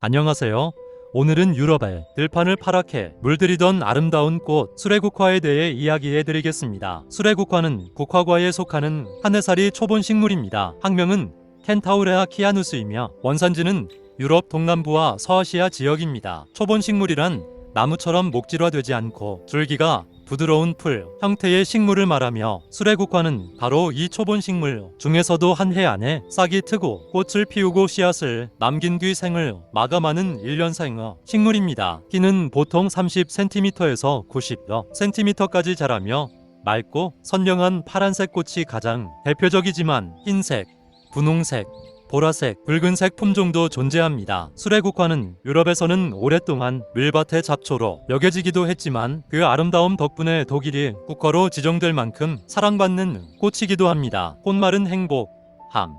안녕하세요. 오늘은 유럽의 들판을 파랗게 물들이던 아름다운 꽃 수레국화에 대해 이야기해 드리겠습니다. 수레국화는 국화과에 속하는 한 해살이 초본 식물입니다. 학명은 켄타우레아 키아누스이며 원산지는 유럽 동남부와 서아시아 지역입니다. 초본 식물이란 나무처럼 목질화되지 않고 줄기가 부드러운 풀 형태의 식물을 말하며 수레국화는 바로 이 초본 식물 중에서도 한 해 안에 싹이 트고 꽃을 피우고 씨앗을 남긴 뒤 생을 마감하는 일년생 식물입니다. 키는 보통 30cm에서 90cm까지 자라며 맑고 선명한 파란색 꽃이 가장 대표적이지만 흰색, 분홍색, 보라색, 붉은색 품종도 존재합니다. 수레국화는 유럽에서는 오랫동안 밀밭의 잡초로 여겨지기도 했지만 그 아름다움 덕분에 독일이 국화로 지정될 만큼 사랑받는 꽃이기도 합니다. 꽃말은 행복, 함,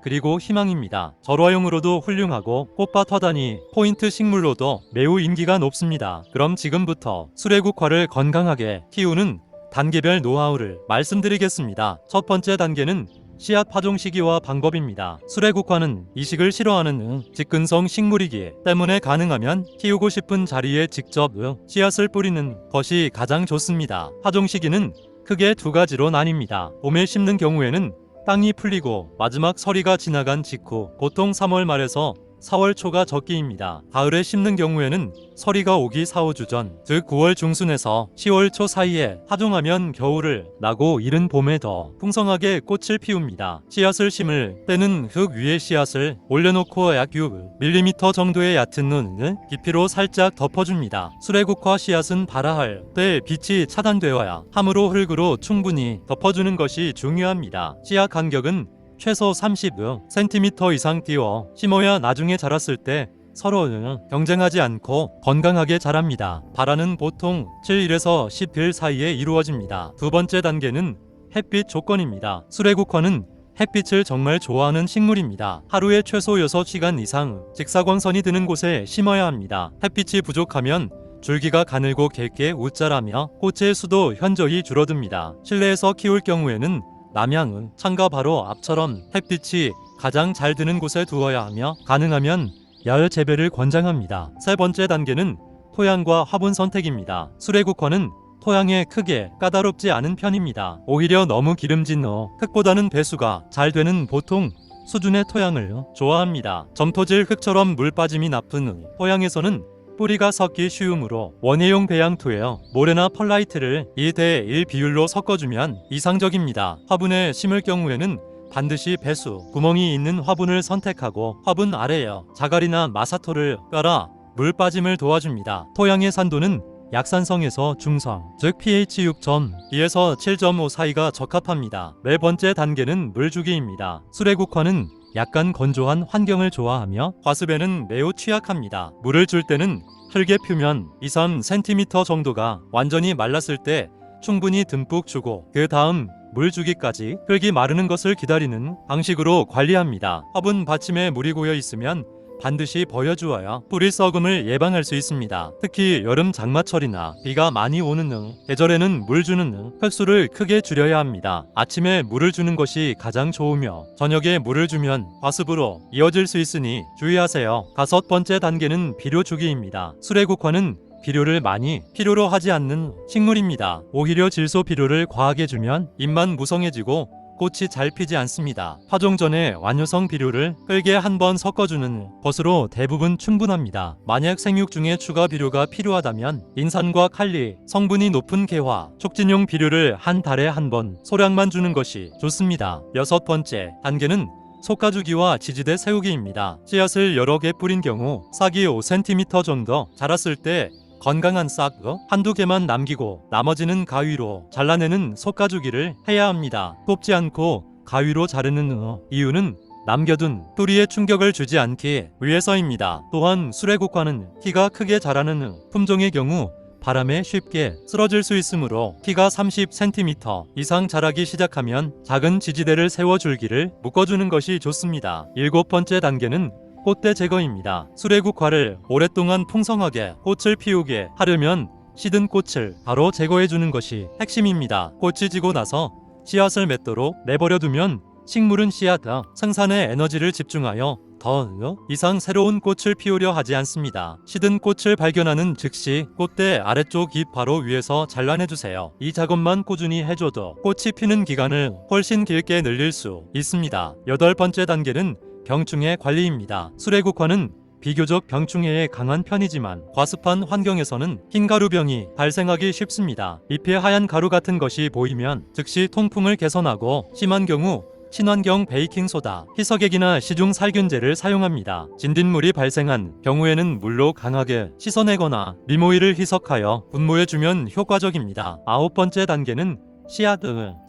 그리고 희망입니다. 절화용으로도 훌륭하고 꽃밭 화단이 포인트 식물로도 매우 인기가 높습니다. 그럼 지금부터 수레국화를 건강하게 키우는 단계별 노하우를 말씀드리겠습니다. 첫 번째 단계는 씨앗 파종 시기와 방법입니다. 수레국화는 이식을 싫어하는 직근성 식물이기 때문에 가능하면 키우고 싶은 자리에 직접 씨앗을 뿌리는 것이 가장 좋습니다. 파종 시기는 크게 두 가지로 나뉩니다. 봄에 심는 경우에는 땅이 풀리고 마지막 서리가 지나간 직후 보통 3월 말에서 4월 초가 적기입니다. 가을에 심는 경우에는 서리가 오기 4~5주 전, 즉 9월 중순에서 10월 초 사이에 파종하면 겨울을 나고 이른 봄에 더 풍성하게 꽃을 피웁니다. 씨앗을 심을 때는 흙 위에 씨앗을 올려놓고 약 6mm 정도의 얕은 눈 깊이로 살짝 덮어줍니다. 수레국화 씨앗은 발화할 때 빛이 차단되어야 하므로 흙으로 충분히 덮어주는 것이 중요합니다. 씨앗 간격은 최소 30cm 이상 띄워 심어야 나중에 자랐을 때 서로 경쟁하지 않고 건강하게 자랍니다. 발화는 보통 7일에서 10일 사이에 이루어집니다. 두 번째 단계는 햇빛 조건입니다. 수레국화는 햇빛을 정말 좋아하는 식물입니다. 하루에 최소 6시간 이상 직사광선이 드는 곳에 심어야 합니다. 햇빛이 부족하면 줄기가 가늘고 굵게 웃자라며 꽃의 수도 현저히 줄어듭니다. 실내에서 키울 경우에는 남향은 창가 바로 앞처럼 햇빛이 가장 잘 드는 곳에 두어야 하며 가능하면 야외 재배를 권장합니다. 세 번째 단계는 토양과 화분 선택입니다. 수레국화는 토양에 크게 까다롭지 않은 편입니다. 오히려 너무 기름진 흙보다는 배수가 잘 되는 보통 수준의 토양을 좋아합니다. 점토질 흙처럼 물 빠짐이 나쁜 토양에서는 뿌리가 섞기 쉬우므로 원예용 배양토에 모래나 펄라이트를 2:1 비율로 섞어주면 이상적입니다. 화분에 심을 경우에는 반드시 배수, 구멍이 있는 화분을 선택하고 화분 아래에 자갈이나 마사토를 깔아 물 빠짐을 도와줍니다. 토양의 산도는 약산성에서 중성, 즉 pH 6.2에서 7.5 사이가 적합합니다. 네 번째 단계는 물주기입니다. 수레국화는 약간 건조한 환경을 좋아하며 과습에는 매우 취약합니다. 물을 줄 때는 흙의 표면 2~3cm 정도가 완전히 말랐을 때 충분히 듬뿍 주고 그 다음 물 주기까지 흙이 마르는 것을 기다리는 방식으로 관리합니다. 화분 받침에 물이 고여 있으면 반드시 버려주어야 뿌리 썩음을 예방할 수 있습니다. 특히 여름 장마철이나 비가 많이 오는 계절에는 물 주는 횟수를 크게 줄여야 합니다. 아침에 물을 주는 것이 가장 좋으며 저녁에 물을 주면 과습으로 이어질 수 있으니 주의하세요. 다섯 번째 단계는 비료 주기입니다. 수레국화는 비료를 많이 필요로 하지 않는 식물입니다. 오히려 질소 비료를 과하게 주면 잎만 무성해지고 꽃이 잘 피지 않습니다. 파종 전에 완효성 비료를 흙에 한번 섞어주는 것으로 대부분 충분합니다. 만약 생육 중에 추가 비료가 필요하다면 인산과 칼리 성분이 높은 개화, 촉진용 비료를 한 달에 한 번 소량만 주는 것이 좋습니다. 여섯 번째 단계는 솎아주기와 지지대 세우기입니다. 씨앗을 여러 개 뿌린 경우 싹이 5cm 정도 자랐을 때 건강한 싹 한두 개만 남기고 나머지는 가위로 잘라내는 솎아주기를 해야 합니다. 뽑지 않고 가위로 자르는 이유는 남겨둔 뿌리에 충격을 주지 않기 위해서입니다. 또한 수레국화는 키가 크게 자라는 품종의 경우 바람에 쉽게 쓰러질 수 있으므로 키가 30cm 이상 자라기 시작하면 작은 지지대를 세워 줄기를 묶어주는 것이 좋습니다. 일곱 번째 단계는 꽃대 제거입니다. 수레국화를 오랫동안 풍성하게 꽃을 피우게 하려면 시든 꽃을 바로 제거해주는 것이 핵심입니다. 꽃이 지고 나서 씨앗을 맺도록 내버려두면 식물은 씨앗 생산에 에너지를 집중하여 더 이상 새로운 꽃을 피우려 하지 않습니다. 시든 꽃을 발견하는 즉시 꽃대 아래쪽 잎 바로 위에서 잘라내주세요. 이 작업만 꾸준히 해줘도 꽃이 피는 기간을 훨씬 길게 늘릴 수 있습니다. 8번째 단계는 병충해 관리입니다. 수레국화는 비교적 병충해에 강한 편이지만 과습한 환경에서는 흰가루병이 발생하기 쉽습니다. 잎에 하얀 가루 같은 것이 보이면 즉시 통풍을 개선하고 심한 경우 친환경 베이킹소다, 희석액이나 시중 살균제를 사용합니다. 진딧물이 발생한 경우에는 물로 강하게 씻어내거나 리모일을 희석하여 분무해주면 효과적입니다. 9번째 단계는 씨앗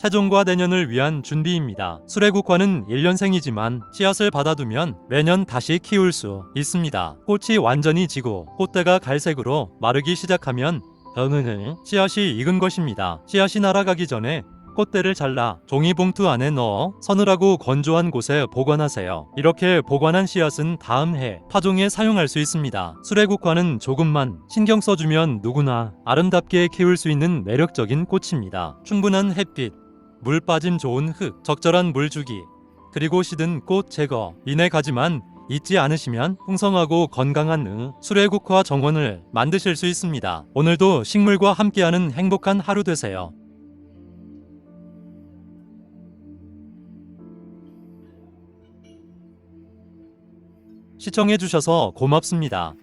세종과 내년을 위한 준비입니다. 수레국화는 1년생이지만 씨앗을 받아두면 매년 다시 키울 수 있습니다. 꽃이 완전히 지고 꽃대가 갈색으로 마르기 시작하면 씨앗이 익은 것입니다. 씨앗이 날아가기 전에 꽃대를 잘라 종이봉투 안에 넣어 서늘하고 건조한 곳에 보관하세요. 이렇게 보관한 씨앗은 다음 해 파종에 사용할 수 있습니다. 수레국화는 조금만 신경 써주면 누구나 아름답게 키울 수 있는 매력적인 꽃입니다. 충분한 햇빛, 물 빠짐 좋은 흙, 적절한 물 주기, 그리고 시든 꽃 제거, 이네 가지만 잊지 않으시면 풍성하고 건강한 수레국화 정원을 만드실 수 있습니다. 오늘도 식물과 함께하는 행복한 하루 되세요. 시청해주셔서 고맙습니다.